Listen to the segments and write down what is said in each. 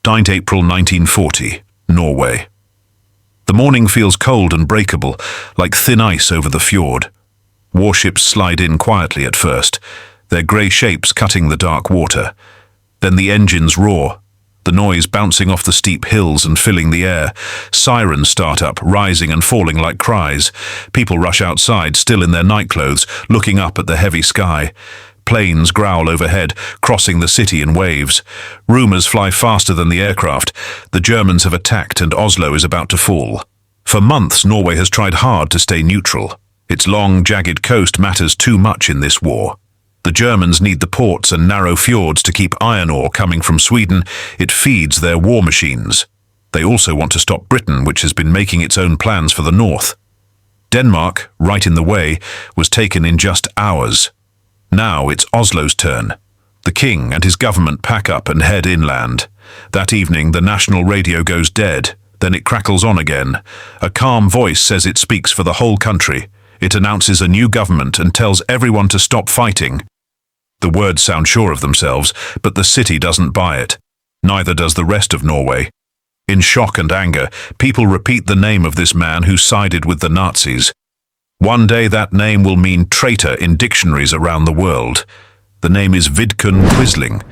9th April 1940, Norway. The morning feels cold and breakable, like thin ice over the fjord. Warships slide in quietly at first, their grey shapes cutting the dark water. Then the engines roar, the noise bouncing off the steep hills and filling the air. Sirens start up, rising and falling like cries. People rush outside, still in their nightclothes, looking up at the heavy sky. Planes growl overhead, crossing the city in waves. Rumours fly faster than the aircraft. The Germans have attacked and Oslo is about to fall. For months, Norway has tried hard to stay neutral. Its long, jagged coast matters too much in this war. The Germans need the ports and narrow fjords to keep iron ore coming from Sweden. It feeds their war machines. They also want to stop Britain, which has been making its own plans for the north. Denmark, right in the way, was taken in just hours. Now it's Oslo's turn. The king and his government pack up and head inland. That evening, the national radio goes dead. Then it crackles on again. A calm voice says it speaks for the whole country. It announces a new government and tells everyone to stop fighting. The words sound sure of themselves, but the city doesn't buy it. Neither does the rest of Norway. In shock and anger, people repeat the name of this man who sided with the Nazis. One day that name will mean traitor in dictionaries around the world. The name is Vidkun Quisling.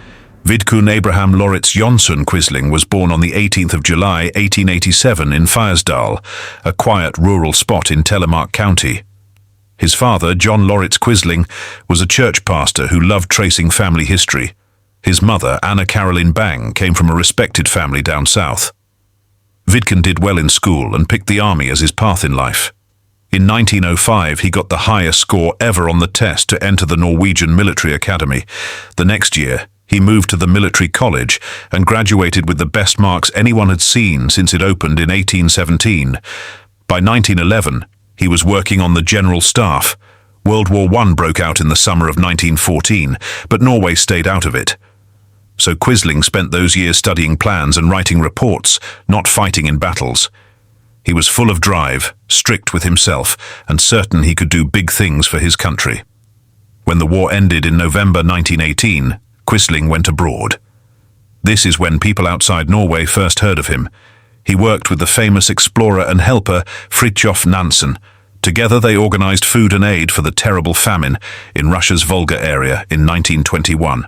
Vidkun Abraham Lauritz Jonsson Quisling was born on the 18th of July 1887 in Fyresdal, a quiet rural spot in Telemark County. His father, John Lauritz Quisling, was a church pastor who loved tracing family history. His mother, Anna Caroline Bang, came from a respected family down south. Vidkun did well in school and picked the army as his path in life. In 1905, he got the highest score ever on the test to enter the Norwegian military academy. The next year, he moved to the military college and graduated with the best marks anyone had seen since it opened in 1817. By 1911, he was working on the general staff. World War I broke out in the summer of 1914, but Norway stayed out of it. So Quisling spent those years studying plans and writing reports, not fighting in battles. He was full of drive, strict with himself, and certain he could do big things for his country. When the war ended in November 1918, Quisling went abroad. This is when people outside Norway first heard of him. He worked with the famous explorer and helper Fridtjof Nansen. Together they organized food and aid for the terrible famine in Russia's Volga area in 1921.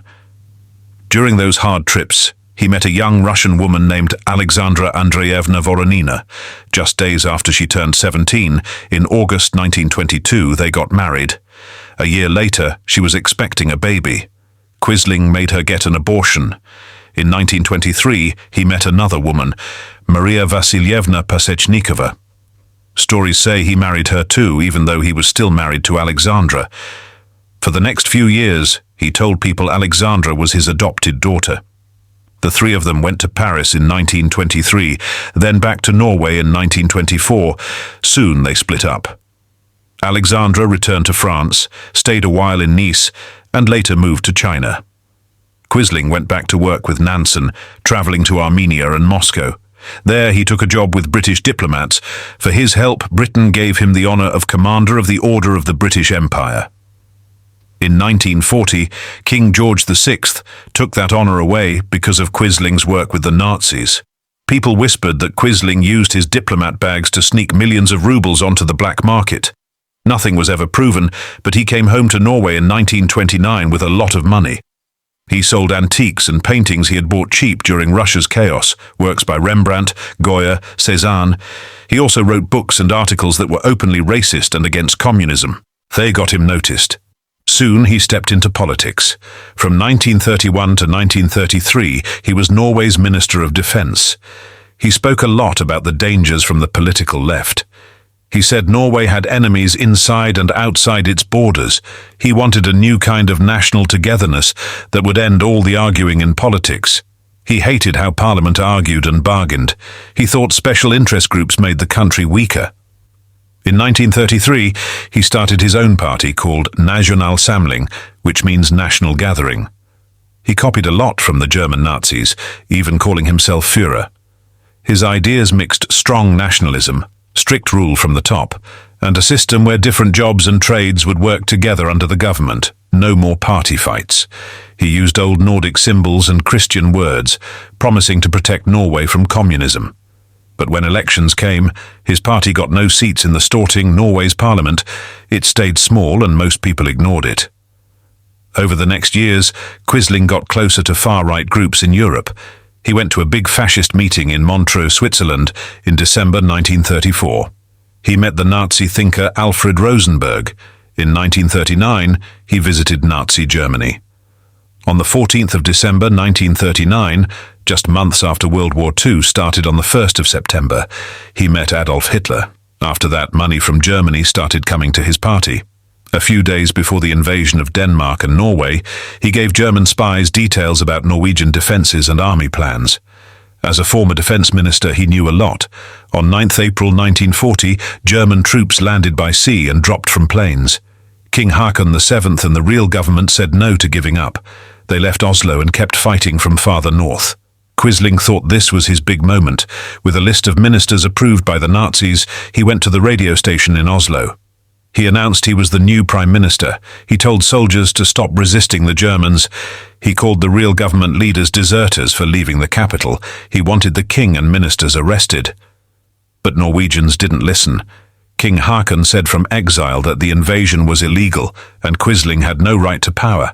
During those hard trips, he met a young Russian woman named Alexandra Andreevna Voronina. Just days after she turned 17, in August 1922, they got married. A year later, she was expecting a baby. Quisling made her get an abortion. In 1923, he met another woman, Maria Vasilyevna Pasechnikova. Stories say he married her too, even though he was still married to Alexandra. For the next few years, he told people Alexandra was his adopted daughter. The three of them went to Paris in 1923, then back to Norway in 1924. Soon they split up. Alexandra returned to France, stayed a while in Nice, and later moved to China. Quisling went back to work with Nansen, travelling to Armenia and Moscow. There he took a job with British diplomats. For his help, Britain gave him the honour of Commander of the Order of the British Empire. In 1940, King George VI took that honour away because of Quisling's work with the Nazis. People whispered that Quisling used his diplomat bags to sneak millions of rubles onto the black market. Nothing was ever proven, but he came home to Norway in 1929 with a lot of money. He sold antiques and paintings he had bought cheap during Russia's chaos, works by Rembrandt, Goya, Cézanne. He also wrote books and articles that were openly racist and against communism. They got him noticed. Soon he stepped into politics. From 1931 to 1933, he was Norway's Minister of Defence. He spoke a lot about the dangers from the political left. He said Norway had enemies inside and outside its borders. He wanted a new kind of national togetherness that would end all the arguing in politics. He hated how Parliament argued and bargained. He thought special interest groups made the country weaker. In 1933, he started his own party called National Samling, which means National Gathering. He copied a lot from the German Nazis, even calling himself Führer. His ideas mixed strong nationalism, strict rule from the top, and a system where different jobs and trades would work together under the government. No more party fights. He used old Nordic symbols and Christian words, promising to protect Norway from communism. But when elections came, his party got no seats in the Storting, Norway's parliament. It stayed small and most people ignored it. Over the next years, Quisling got closer to far-right groups in Europe. He went to a big fascist meeting in Montreux, Switzerland, in December 1934. He met the Nazi thinker Alfred Rosenberg. In 1939, he visited Nazi Germany. On the 14th of December 1939, just months after World War II started on the 1st of September, he met Adolf Hitler. After that, money from Germany started coming to his party. A few days before the invasion of Denmark and Norway, he gave German spies details about Norwegian defences and army plans. As a former defence minister, he knew a lot. On 9th April 1940, German troops landed by sea and dropped from planes. King Haakon VII and the real government said no to giving up. They left Oslo and kept fighting from farther north. Quisling thought this was his big moment. With a list of ministers approved by the Nazis, he went to the radio station in Oslo. He announced he was the new prime minister. He told soldiers to stop resisting the Germans. He called the real government leaders deserters for leaving the capital. He wanted the king and ministers arrested. But Norwegians didn't listen. King Haakon said from exile that the invasion was illegal and Quisling had no right to power.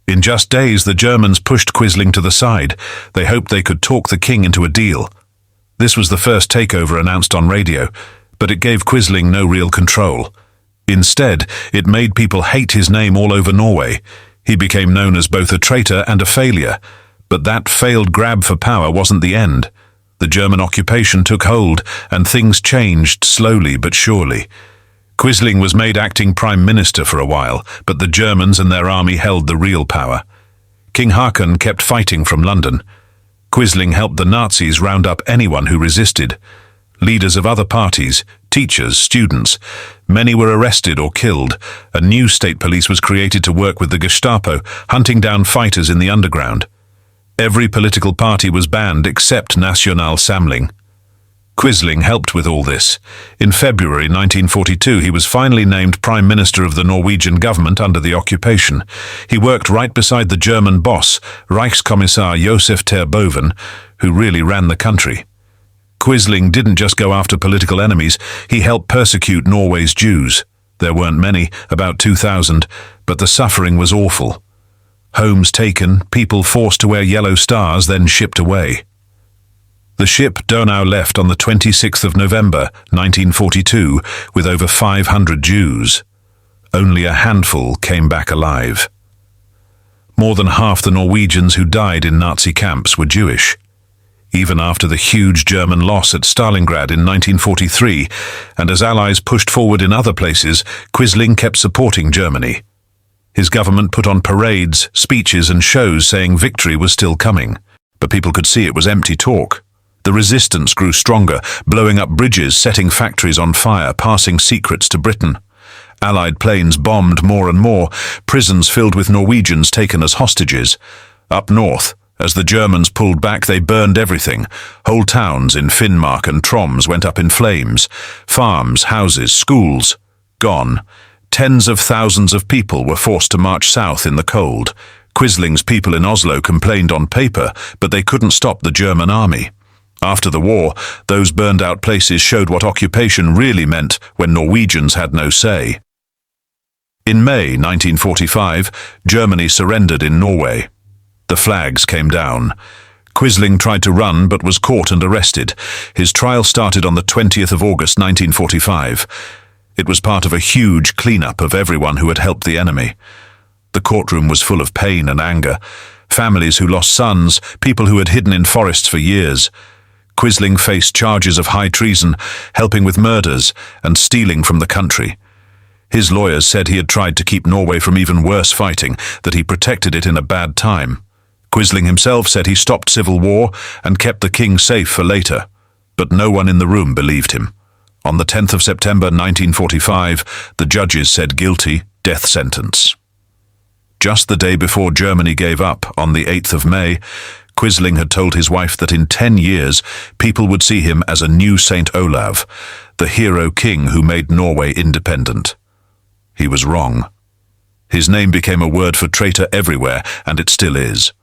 In just days, the Germans pushed Quisling to the side. They hoped they could talk the king into a deal. This was the first takeover announced on radio, but it gave Quisling no real control. Instead, it made people hate his name all over Norway. He became known as both a traitor and a failure. But that failed grab for power wasn't the end. The German occupation took hold, and things changed slowly but surely. Quisling was made acting prime minister for a while, but the Germans and their army held the real power. King Haakon kept fighting from London. Quisling helped the Nazis round up anyone who resisted. Leaders of other parties, teachers, students, many were arrested or killed. A new state police was created to work with the Gestapo, hunting down fighters in the underground. Every political party was banned except National Samling. Quisling helped with all this. In February 1942, he was finally named Prime Minister of the Norwegian government under the occupation. He worked right beside the German boss, Reichskommissar Josef Terboven, who really ran the country. Quisling didn't just go after political enemies, he helped persecute Norway's Jews. There weren't many, about 2,000, but the suffering was awful. Homes taken, people forced to wear yellow stars, then shipped away. The ship Donau left on the 26th of November, 1942, with over 500 Jews. Only a handful came back alive. More than half the Norwegians who died in Nazi camps were Jewish. Even after the huge German loss at Stalingrad in 1943, and as Allies pushed forward in other places, Quisling kept supporting Germany. His government put on parades, speeches and shows saying victory was still coming, but people could see it was empty talk. The resistance grew stronger, blowing up bridges, setting factories on fire, passing secrets to Britain. Allied planes bombed more and more, prisons filled with Norwegians taken as hostages. Up north, as the Germans pulled back, they burned everything. Whole towns in Finnmark and Troms went up in flames. Farms, houses, schools, gone. Tens of thousands of people were forced to march south in the cold. Quisling's people in Oslo complained on paper, but they couldn't stop the German army. After the war, those burned-out places showed what occupation really meant when Norwegians had no say. In May 1945, Germany surrendered in Norway. The flags came down. Quisling tried to run but was caught and arrested. His trial started on the 20th of August 1945. It was part of a huge cleanup of everyone who had helped the enemy. The courtroom was full of pain and anger. Families who lost sons, people who had hidden in forests for years. Quisling faced charges of high treason, helping with murders, and stealing from the country. His lawyers said he had tried to keep Norway from even worse fighting, that he protected it in a bad time. Quisling himself said he stopped civil war and kept the king safe for later, but no one in the room believed him. On the 10th of September 1945, the judges said guilty, death sentence. Just the day before Germany gave up, on the 8th of May, Quisling had told his wife that in 10 years, people would see him as a new Saint Olav, the hero king who made Norway independent. He was wrong. His name became a word for traitor everywhere, and it still is.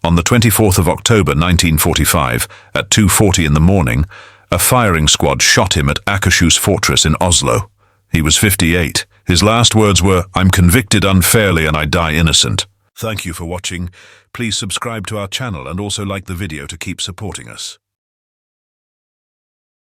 On the 24th of October 1945, at 2:40 in the morning, a firing squad shot him at Akershus fortress in Oslo. He was 58. His last words were, "I'm convicted unfairly and I die innocent." Thank you for watching. Please subscribe to our channel and also like the video to keep supporting us.